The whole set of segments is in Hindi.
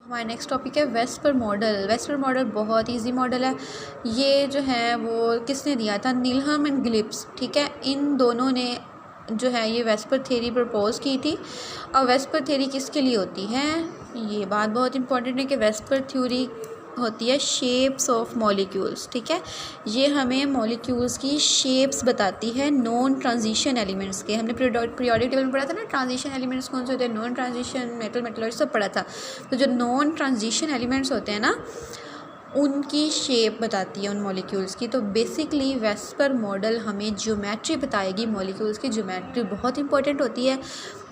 हमारा नेक्स्ट टॉपिक है वेस्पर मॉडल। वेस्पर मॉडल बहुत इजी मॉडल है। ये जो है वो किसने दिया था, नीलहम एंड गिब्स। ठीक है, इन दोनों ने जो है ये वेस्पर थ्योरी प्रपोज की थी। और वेस्पर थ्योरी किसके लिए होती है, ये बात बहुत इंपॉर्टेंट है कि वेस्पर थ्योरी होती है शेप्स ऑफ मॉलिक्यूल्स। ठीक है, ये हमें मॉलिक्यूल्स की शेप्स बताती है नॉन ट्रांजिशन एलिमेंट्स के। हमने पीरियोडिक टेबल में पढ़ा था ना, ट्रांजिशन एलिमेंट्स कौन से होते हैं, नॉन ट्रांजिशन, मेटल, मेटलॉइड, सब पढ़ा था। तो जो नॉन ट्रांजिशन एलिमेंट्स होते हैं ना, उनकी शेप बताती है उन मॉलिक्यूल्स की। तो बेसिकली वेस्पर मॉडल हमें ज्योमेट्री बताएगी। मॉलिक्यूल्स की ज्योमेट्री बहुत इंपॉर्टेंट होती है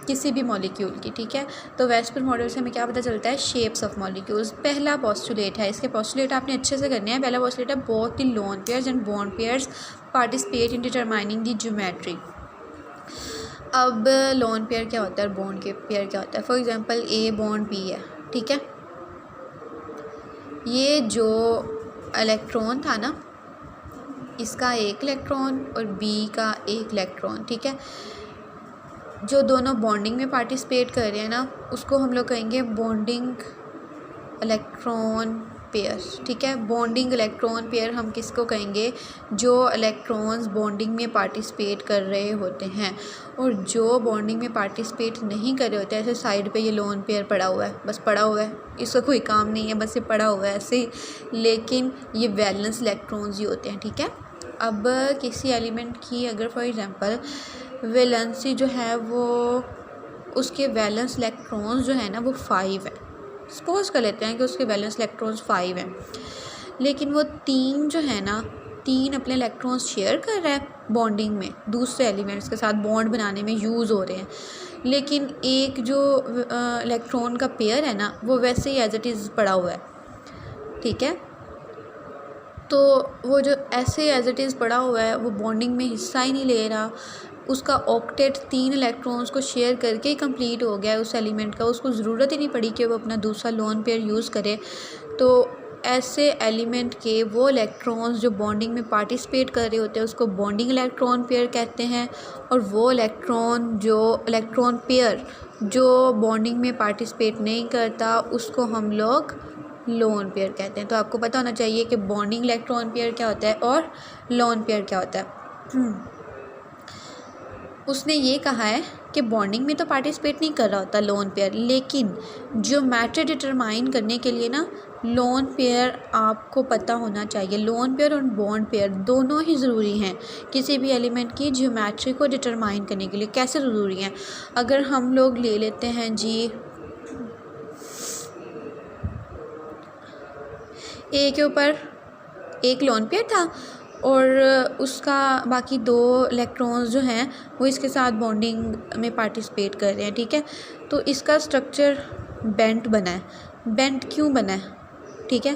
किसी भी मॉलिक्यूल की। ठीक है, तो वेस्पर मॉडल से हमें क्या पता चलता है, शेप्स ऑफ मॉलिक्यूल्स। पहला पोस्टुलेट है, इसके पोस्टुलेट आपने अच्छे से करने हैं। पहला पोस्टुलेट है both the lone pairs and bond pairs participate in determining the geometry. अब लोन पेयर क्या होता है, बॉन्ड के पेयर क्या होता है। For example A bond B है। ठीक है, ये जो इलेक्ट्रॉन था ना, इसका एक इलेक्ट्रॉन और बी का एक इलेक्ट्रॉन। ठीक है, जो दोनों बॉन्डिंग में पार्टिसिपेट कर रहे हैं ना, उसको हम लोग कहेंगे बॉन्डिंग इलेक्ट्रॉन पेयर। ठीक है, बॉन्डिंग इलेक्ट्रॉन पेयर हम किसको कहेंगे, जो इलेक्ट्रॉन्स बॉन्डिंग में पार्टिसिपेट कर रहे होते हैं। और जो बॉन्डिंग में पार्टिसिपेट नहीं कर रहे होते हैं, ऐसे साइड पे ये लोन पेयर पड़ा हुआ है, बस पड़ा हुआ है, इसका कोई काम नहीं है, बस ये पड़ा हुआ है ऐसे ही, लेकिन ये वैलेंस इलेक्ट्रॉन्स ही होते हैं। ठीक है, अब किसी एलिमेंट की अगर फॉर एग्जांपल वैलेंसी जो है वो, उसके वैलेंस इलेक्ट्रॉन्स जो है ना वो 5 है। सपोज कर लेते हैं कि उसके वैलेंस इलेक्ट्रॉन्स 5 हैं, लेकिन वो 3 जो है ना, 3 अपने इलेक्ट्रॉन्स शेयर कर रहा है बॉन्डिंग में, दूसरे एलिमेंट्स के साथ बॉन्ड बनाने में यूज़ हो रहे हैं। लेकिन एक जो इलेक्ट्रॉन का पेयर है ना, वो वैसे ही एज इट इज़ पड़ा हुआ है। ठीक है, तो वो जो ऐसे एज इट इज़ पड़ा हुआ है, वो बॉन्डिंग में हिस्सा ही नहीं ले रहा। उसका ऑक्टेट 3 इलेक्ट्रॉन्स को शेयर करके ही कंप्लीट हो गया है उस एलिमेंट का। उसको ज़रूरत ही नहीं पड़ी कि वो अपना दूसरा लोन पेयर यूज़ करे। तो ऐसे एलिमेंट के वो इलेक्ट्रॉन्स जो बॉन्डिंग में पार्टिसिपेट कर रहे होते हैं, उसको बॉन्डिंग इलेक्ट्रॉन पेयर कहते हैं। और वो इलेक्ट्रॉन पेयर जो बॉन्डिंग में पार्टिसिपेट नहीं करता, उसको हम लोग लोन पेयर कहते हैं। तो आपको पता होना चाहिए कि बॉन्डिंग इलेक्ट्रॉन पेयर क्या होता है और लोन पेयर क्या होता है। उसने ये कहा है कि बॉन्डिंग में तो पार्टिसिपेट नहीं कर रहा होता लोन पेयर, लेकिन ज्योमेट्री डिटरमाइन करने के लिए ना लोन पेयर आपको पता होना चाहिए। लोन पेयर और बॉन्ड पेयर दोनों ही ज़रूरी हैं किसी भी एलिमेंट की ज्योमेट्री को डिटरमाइन करने के लिए। कैसे ज़रूरी हैं, अगर हम लोग ले लेते हैं जी, ए के ऊपर एक लोन पेयर था और उसका बाकी 2 इलेक्ट्रॉन्स जो हैं वो इसके साथ बॉन्डिंग में पार्टिसिपेट कर रहे हैं। ठीक है, तो इसका स्ट्रक्चर बेंट बना है। बेंट क्यों बना है, ठीक है,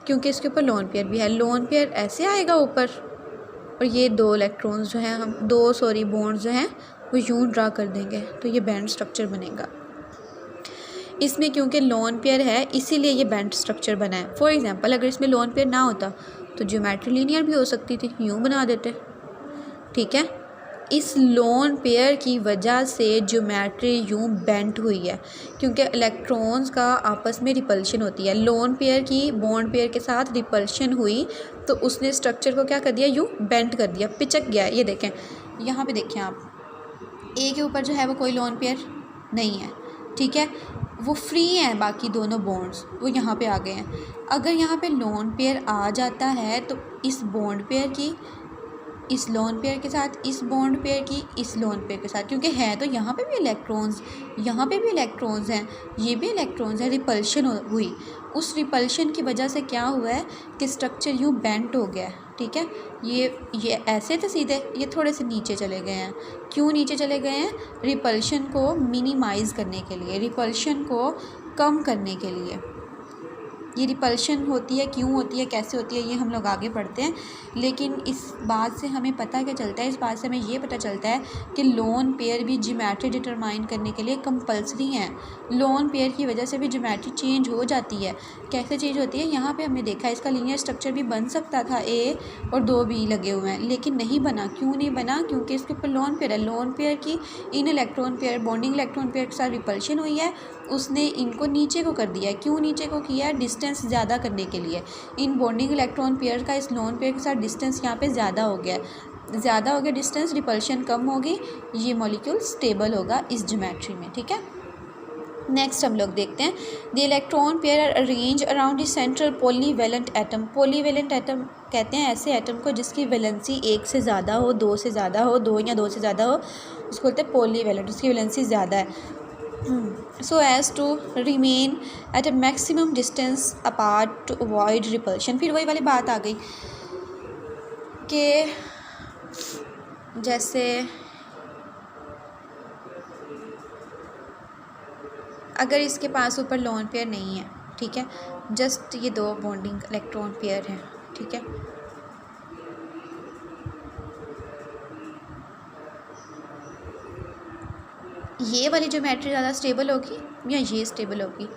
क्योंकि इसके ऊपर लोन पेयर भी है। लोन पेयर ऐसे आएगा ऊपर, और ये 2 इलेक्ट्रॉन्स जो हैं, हम 2 बॉन्ड्स जो हैं वो यूं ड्रा कर देंगे, तो ये बेंट स्ट्रक्चर बनेगा। इसमें क्योंकि लोन पेयर है इसीलिए ये बेंट स्ट्रक्चर बना है। फॉर एग्जांपल अगर इसमें लोन पेयर ना होता तो ज्योमेट्री लीनियर भी हो सकती थी, यूँ बना देते। ठीक है, इस लोन पेयर की वजह से ज्योमेट्री यूँ बेंट हुई है, क्योंकि इलेक्ट्रॉन्स का आपस में रिपल्शन होती है। लोन पेयर की बॉन्ड पेयर के साथ रिपल्शन हुई तो उसने स्ट्रक्चर को क्या कर दिया, यूँ बेंट कर दिया, पिचक गया। ये देखें, यहाँ पे देखें आप, ए के ऊपर जो है वो कोई लोन पेयर नहीं है। ठीक है, वो फ्री हैं, बाकी दोनों बॉन्ड्स वो यहाँ पे आ गए हैं। अगर यहाँ पे लोन पेयर आ जाता है तो इस बॉन्ड पेयर की इस लोन पेयर के साथ, इस बॉन्ड पेयर की इस लोन पेयर के साथ, क्योंकि है तो यहाँ पे भी इलेक्ट्रॉन्स, यहाँ पे भी इलेक्ट्रॉन्स हैं, ये भी इलेक्ट्रॉन्स हैं, रिपल्शन हुई। उस रिपल्शन की वजह से क्या हुआ है कि स्ट्रक्चर यूँ बेंट हो गया है। ठीक है, ये ऐसे थे सीधे, ये थोड़े से नीचे चले गए हैं। क्यों नीचे चले गए हैं, रिपल्शन को मिनिमाइज़ करने के लिए, रिपल्शन को कम करने के लिए। ये रिपल्शन होती है, क्यों होती है, कैसे होती है, ये हम लोग आगे पढ़ते हैं। लेकिन इस बात से हमें पता क्या चलता है, इस बात से हमें ये पता चलता है कि लोन पेयर भी ज्योमेट्री डिटरमाइन करने के लिए कंपलसरी हैं। लोन पेयर की वजह से भी ज्योमेट्री चेंज हो जाती है। कैसे चेंज होती है, यहाँ पे हमने देखा इसका लीनियर स्ट्रक्चर भी बन सकता था, ए और 2 बी लगे हुए हैं, लेकिन नहीं बना। क्यों नहीं बना, क्योंकि इसके ऊपर लोन पेयर है। लोन पेयर की इन electron pair, bonding electron pair के साथ रिपल्शन हुई है उसने इनको नीचे को कर दिया है। क्यों नीचे को किया है? डिस्टेंस ज़्यादा करने के लिए। इन बॉन्डिंग इलेक्ट्रॉन पेयर का इस लोन पेयर के साथ डिस्टेंस यहाँ पे ज़्यादा हो गया है। ज़्यादा हो गया डिस्टेंस, रिपल्शन कम होगी, ये मॉलिक्यूल स्टेबल होगा इस ज्योमेट्री में। ठीक है, नेक्स्ट हम लोग देखते हैं the electron pair are arrange around the central polyvalent atom. Polyvalent atom कहते हैं ऐसे एटम को जिसकी वैलेंसी एक से ज़्यादा हो, दो से ज़्यादा हो, दो या दो से ज़्यादा हो, उसको बोलते हैं पॉलीवेलेंट, उसकी वैलेंसी ज़्यादा है। so as to remain at a maximum distance apart to avoid repulsion। फिर वही वाली बात आ गई कि जैसे अगर इसके पास ऊपर लोन पेयर नहीं है, ठीक है, जस्ट ये दो बॉन्डिंग इलेक्ट्रॉन पेयर हैं, ठीक है, ये वाली ज्योमेट्री ज़्यादा स्टेबल होगी या ये स्टेबल होगी?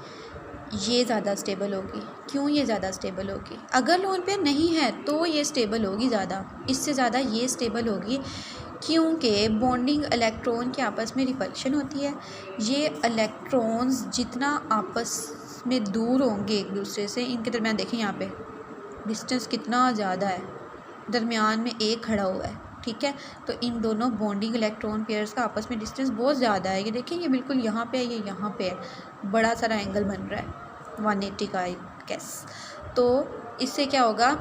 ये ज़्यादा स्टेबल होगी। क्यों ये ज़्यादा स्टेबल होगी? अगर लोन पेयर नहीं है तो ये स्टेबल होगी ज़्यादा, इससे ज़्यादा ये स्टेबल होगी, क्योंकि बॉन्डिंग इलेक्ट्रॉन के आपस में रिपल्शन होती है। ये इलेक्ट्रॉन्स जितना आपस में दूर होंगे एक दूसरे से, इनके दरमियान देखें यहाँ पे डिस्टेंस कितना ज़्यादा है, दरमियान में एक खड़ा हुआ है, ठीक है, तो इन दोनों बॉन्डिंग इलेक्ट्रॉन पेयर्स का आपस में डिस्टेंस बहुत ज़्यादा है। ये देखिए, ये बिल्कुल यहाँ पे है, ये यहाँ पे है, बड़ा सारा एंगल बन रहा है 180 का आई गेस। तो इससे क्या होगा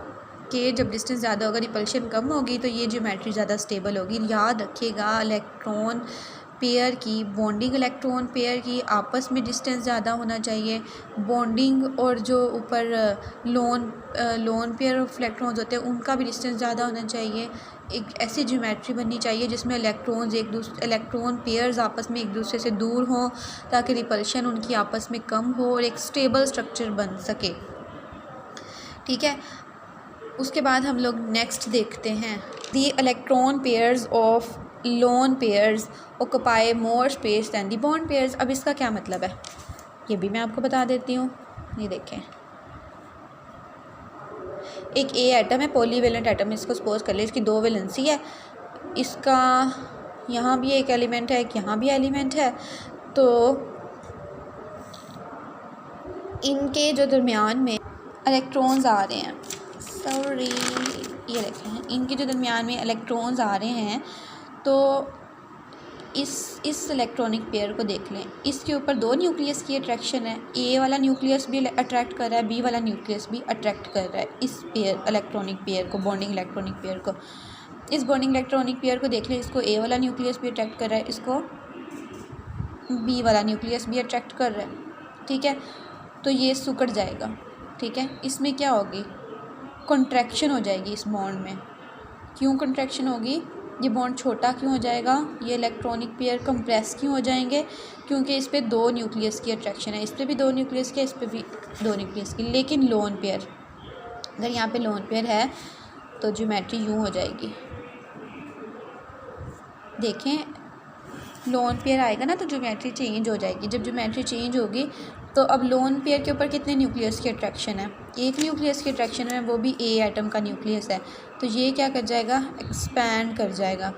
कि जब डिस्टेंस ज़्यादा होगा, रिपल्शन कम होगी, तो ये ज्योमेट्री ज़्यादा स्टेबल होगी। याद रखिएगा, इलेक्ट्रॉन पेयर की, बॉन्डिंग इलेक्ट्रॉन पेयर की आपस में डिस्टेंस ज़्यादा होना चाहिए। बॉन्डिंग और जो ऊपर लोन पेयर ऑफ इलेक्ट्रॉन्स होते हैं उनका भी डिस्टेंस ज़्यादा होना चाहिए। एक ऐसी ज्योमेट्री बननी चाहिए जिसमें इलेक्ट्रॉन पेयर्स आपस में एक दूसरे से दूर हों, ताकि रिपल्शन उनकी आपस में कम हो और एक स्टेबल स्ट्रक्चर बन सके। ठीक है, उसके बाद हम लोग नेक्स्ट देखते हैं the electron pairs of lone pairs occupy more space than the bond pairs. अब इसका क्या मतलब है ये भी मैं आपको बता देती हूँ। ये देखें, एक ए एटम है, पॉलीवेलेंट एटम, इसको सपोज कर ले इसकी दो वैलेंसी है, इसका यहाँ भी एक एलिमेंट है, एक यहाँ भी एलिमेंट है, तो इनके जो दरमियान में इलेक्ट्रॉन्स आ रहे हैं, सॉरी ये देखें, इनके जो दरमियान में इलेक्ट्रॉन्स आ रहे हैं, तो इस इलेक्ट्रॉनिक पेयर को देख लें, इसके ऊपर दो न्यूक्लियस की अट्रैक्शन है। ए वाला न्यूक्लियस भी अट्रैक्ट कर रहा है, बी वाला न्यूक्लियस भी अट्रैक्ट कर रहा है इस पेयर इलेक्ट्रॉनिक पेयर को, बॉन्डिंग इलेक्ट्रॉनिक पेयर को। इस बॉन्डिंग इलेक्ट्रॉनिक पेयर को देख लें, इसको ए वाला न्यूक्लियस भी अट्रैक्ट कर रहा है, इसको बी वाला न्यूक्लियस भी अट्रैक्ट कर रहा है। ठीक है, तो ये सिकुड़ जाएगा। ठीक है, इसमें क्या होगी, कॉन्ट्रैक्शन हो जाएगी इस बॉन्ड में। क्यों कॉन्ट्रैक्शन होगी? ये बॉन्ड छोटा क्यों हो जाएगा, ये इलेक्ट्रॉनिक पेयर कंप्रेस क्यों हो जाएंगे? क्योंकि इस पर दो न्यूक्लियस की अट्रैक्शन है, इस पर भी दो न्यूक्लियस की, इस पर भी दो न्यूक्लियस की। लेकिन लोन पेयर, अगर यहाँ पे लोन पेयर है तो ज्योमेट्री यूँ हो जाएगी। देखें, लोन पेयर आएगा ना तो ज्योमेट्री चेंज हो जाएगी। जब ज्योमेट्री चेंज होगी तो अब लोन पेयर के ऊपर कितने न्यूक्लियस की अट्रैक्शन है? एक न्यूक्लियस की अट्रैक्शन है, वो भी ए एटम का न्यूक्लियस है, तो ये क्या कर जाएगा, एक्सपैंड कर जाएगा।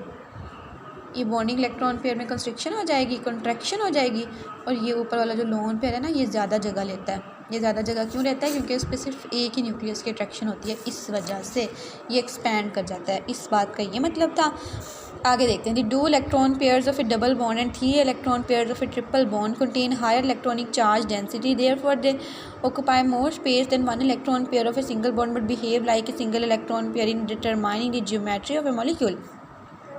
ये बॉन्डिंग इलेक्ट्रॉन पेयर में कंस्ट्रिक्शन हो जाएगी, कंट्रैक्शन हो जाएगी, और ये ऊपर वाला जो लोन पेयर है ना, ये ज़्यादा जगह लेता है। ये ज़्यादा जगह क्यों लेता है? क्योंकि उस पर सिर्फ एक ही न्यूक्लियस की अट्रैक्शन होती है, इस वजह से ये एक्सपैंड कर जाता है। इस बात का ये मतलब था। आगे देखते हैं, the two electron pairs of a double bond and three electron pairs of a triple bond contain higher electronic charge density, therefore they occupy more space than one electron pair of a single bond but behave like a single electron pair in determining the geometry of a molecule.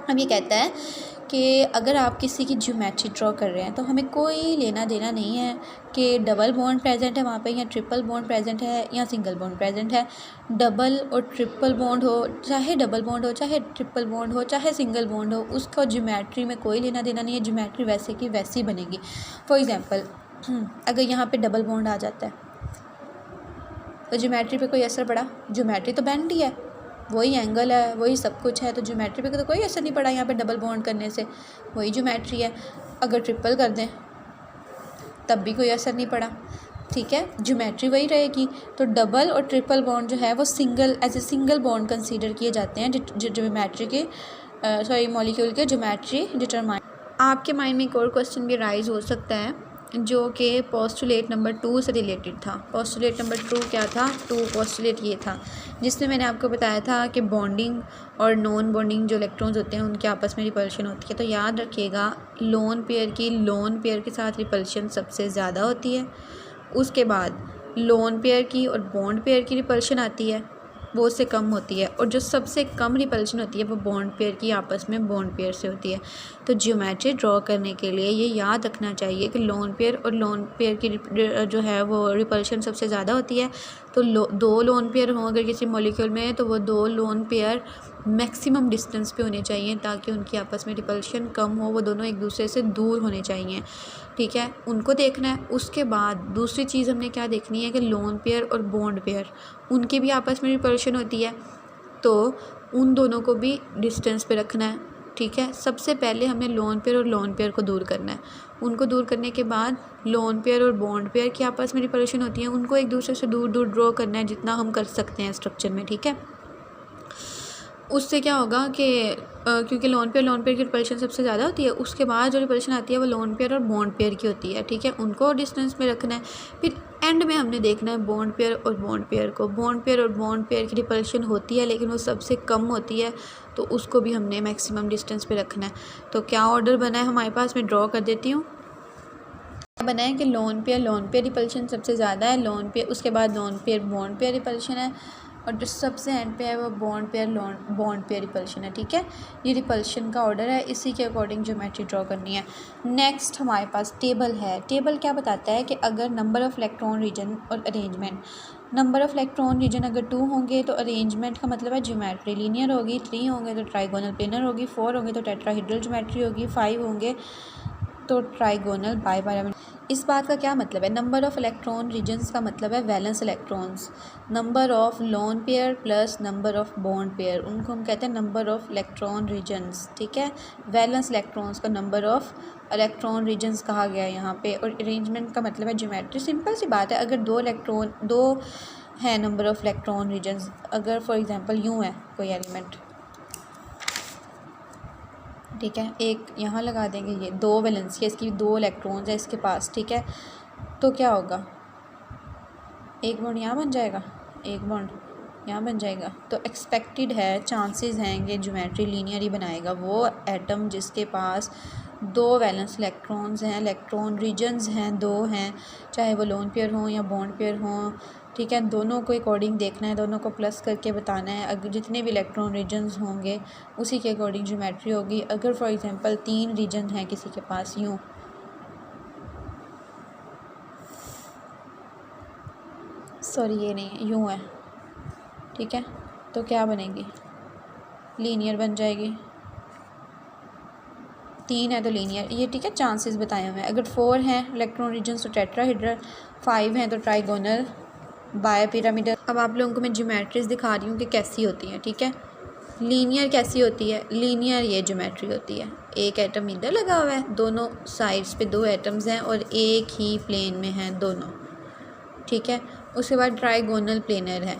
हम ये कहता है कि अगर आप किसी की ज्योमेट्री ड्रॉ कर रहे हैं तो हमें कोई लेना देना नहीं है कि डबल बॉन्ड प्रेजेंट है वहाँ पे, या ट्रिपल बॉन्ड प्रेजेंट है, या सिंगल बॉन्ड प्रेजेंट है। डबल और ट्रिपल बॉन्ड हो, चाहे डबल बॉन्ड हो, चाहे ट्रिपल बॉन्ड हो, चाहे सिंगल बॉन्ड हो, उसका ज्योमेट्री में कोई लेना देना नहीं है। ज्योमेट्री वैसे की वैसी बनेगी। फॉर एग्जांपल, अगर यहाँ पे डबल बॉन्ड आ जाता है तो ज्योमेट्री पे कोई असर पड़ा? ज्योमेट्री तो बेंड ही है, वही एंगल है, वही सब कुछ है, तो ज्योमेट्री पे तो कोई असर नहीं पड़ा यहाँ पे डबल बॉन्ड करने से, वही ज्योमेट्री है। अगर ट्रिपल कर दें तब भी कोई असर नहीं पड़ा। ठीक है, ज्योमेट्री वही रहेगी। तो डबल और ट्रिपल बॉन्ड जो है वो as a single bond consider किए जाते हैं ज्योमेट्री के मॉलिक्यूल के ज्योमेट्री डिटरमाइन। आपके माइंड में एक और क्वेश्चन भी राइज हो सकता है जो कि पोस्टुलेट नंबर 2 से रिलेटेड था। पोस्टुलेट नंबर 2 क्या था? 2 पोस्टुलेट ये था जिसमें मैंने आपको बताया था कि बॉन्डिंग और नॉन बॉन्डिंग जो इलेक्ट्रॉन्स होते हैं उनके आपस में रिपल्शन होती है। तो याद रखिएगा, लोन पेयर के साथ रिपल्शन सबसे ज़्यादा होती है, उसके बाद लोन पेयर की और बॉन्ड पेयर की रिपल्शन आती है, वो उससे कम होती है, और जो सबसे कम रिपल्शन होती है वो बॉन्ड पेयर की आपस में बॉन्ड पेयर से होती है। तो ज्योमेट्री ड्रॉ करने के लिए ये याद रखना चाहिए कि लोन पेयर और लोन पेयर की जो है वो रिपल्शन सबसे ज़्यादा होती है। तो दो लोन पेयर हों अगर किसी मॉलिक्यूल में, तो वो दो लोन पेयर मैक्सिमम डिस्टेंस पे होने चाहिए ताकि उनकी आपस में रिपल्शन कम हो, वो दोनों एक दूसरे से दूर होने चाहिए, ठीक है, उनको देखना है। उसके बाद दूसरी चीज़ हमने क्या देखनी है कि लोन पेयर और बॉन्ड पेयर उनकी भी आपस में रिपल्शन होती है, तो उन दोनों को भी डिस्टेंस पे रखना है, ठीक है। सबसे पहले हमें लोन पेयर और लोन पेयर को दूर करना है। उनको दूर करने के बाद लोन पेयर और बॉन्ड पेयर की आपस में रिपल्शन होती है, उनको एक दूसरे से दूर दूर ड्रॉ करना है जितना हम कर सकते हैं स्ट्रक्चर में, ठीक है। उससे क्या होगा कि क्योंकि लोन पेयर की रिपल्शन सबसे ज़्यादा होती है, उसके बाद जो रिपल्शन आती है वो लोन पेयर और बॉन्ड पेयर की होती है, ठीक है, उनको डिस्टेंस में रखना है। फिर एंड में हमने देखना है बॉन्ड पेयर और बॉन्ड पेयर को। बॉन्ड पेयर और बॉन्ड पेयर की रिपल्शन होती है लेकिन वो सबसे कम होती है, तो उसको भी हमने मैक्सिमम डिस्टेंस पे रखना है। तो क्या ऑर्डर बना है हमारे पास, मैं ड्रॉ कर देती हूँ। बना है कि लोन पेयर रिपल्शन सबसे ज़्यादा है, लोन पेयर, उसके बाद lone pair bond pair repulsion है, और जो सबसे एंड पे है वो बॉन्ड पेयर रिपल्शन है, ठीक है। ये रिपल्शन का ऑर्डर है, इसी के अकॉर्डिंग ज्योमेट्री ड्रॉ करनी है। नेक्स्ट हमारे पास टेबल है। टेबल क्या बताता है कि अगर नंबर ऑफ़ इलेक्ट्रॉन रीजन और arrangement, number of electron region अगर 2 होंगे तो अरेंजमेंट का मतलब है ज्योमेट्री लीनियर होगी, 3 होंगे तो ट्राइगोनल प्लेनर होगी, 4 होंगे तो टेट्राहेड्रल ज्योमेट्री होगी, 5 होंगे तो ट्राइगोनल बाइपिरामिड। इस बात का क्या मतलब है? नंबर ऑफ़ इलेक्ट्रॉन रीजन्स का मतलब है valence electrons, number of lone pair plus number of bond pair, उनको हम कहते हैं नंबर ऑफ़ इलेक्ट्रॉन रीजन्स, ठीक है। वैलेंस इलेक्ट्रॉन्स का नंबर ऑफ़ इलेक्ट्रॉन रीजन्स कहा गया है यहाँ पे, और अरेंजमेंट का मतलब है ज्योमेट्री। सिंपल सी बात है, अगर दो है नंबर ऑफ़ इलेक्ट्रॉन रीजन्स, अगर फॉर एग्जांपल यूँ है कोई एलिमेंट, ठीक है, एक यहाँ लगा देंगे, ये 2 वैलेंसी है, इसकी 2 इलेक्ट्रॉन्स है इसके पास, ठीक है, तो क्या होगा, एक बॉन्ड यहाँ बन जाएगा, एक बॉन्ड यहाँ बन जाएगा। तो एक्सपेक्टेड है, चांसेस हैं कि ज्योमेट्री लीनियर ही बनाएगा वो एटम जिसके पास 2 वैलेंस इलेक्ट्रॉन्स हैं, इलेक्ट्रॉन रीजन्स हैं 2 हैं, चाहे वो लोन पेयर हों या बॉन्ड पेयर हों, ठीक है। दोनों को अकॉर्डिंग देखना है, दोनों को प्लस करके बताना है। अगर जितने भी इलेक्ट्रॉन रीजन्स होंगे उसी के अकॉर्डिंग ज्योमेट्री होगी। अगर फॉर एग्जांपल 3 रीजन हैं किसी के पास, यूँ सॉरी ये नहीं है, यूँ है, ठीक है, तो क्या बनेगी, लीनियर बन जाएगी। 3 है तो लीनियर, ये ठीक है, चांसेस बताए हुए हैं। अगर 4 हैं इलेक्ट्रॉन रीजन्स तो टेट्राहेड्रल, 5 हैं तो ट्राइगोनल बाइपिरामिडल। अब आप लोगों को मैं ज्योमेट्रीज दिखा रही हूँ कि कैसी होती हैं, ठीक है। लीनियर कैसी होती है? लीनियर ये ज्योमेट्री होती है, एक एटम इधर लगा हुआ है, दोनों साइड्स पे 2 एटम्स हैं और एक ही प्लेन में हैं दोनों, ठीक है। उसके बाद ट्राइगोनल प्लेनर है।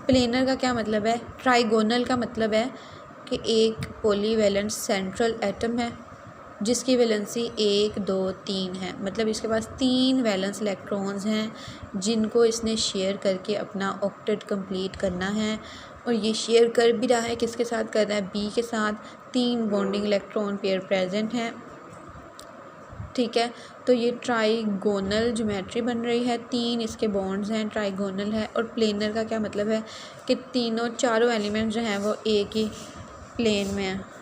प्लेनर का क्या मतलब है? ट्राइगोनल का मतलब है कि एक पॉलीवैलेंट सेंट्रल एटम है जिसकी वैलेंसी 1 2 3 है, मतलब इसके पास 3 वैलेंस इलेक्ट्रॉन्स हैं जिनको इसने शेयर करके अपना ऑक्टेट कंप्लीट करना है, और ये शेयर कर भी रहा है, किसके साथ कर रहा है? बी के साथ। 3 बॉन्डिंग इलेक्ट्रॉन पेयर प्रेजेंट हैं, ठीक है। तो ये ट्राइगोनल ज्योमेट्री बन रही है, 3 इसके बॉन्ड्स हैं, ट्राइगोनल है। और प्लेनर का क्या मतलब है कि चारों एलिमेंट्स जो हैं वो एक ही प्लेन में हैं।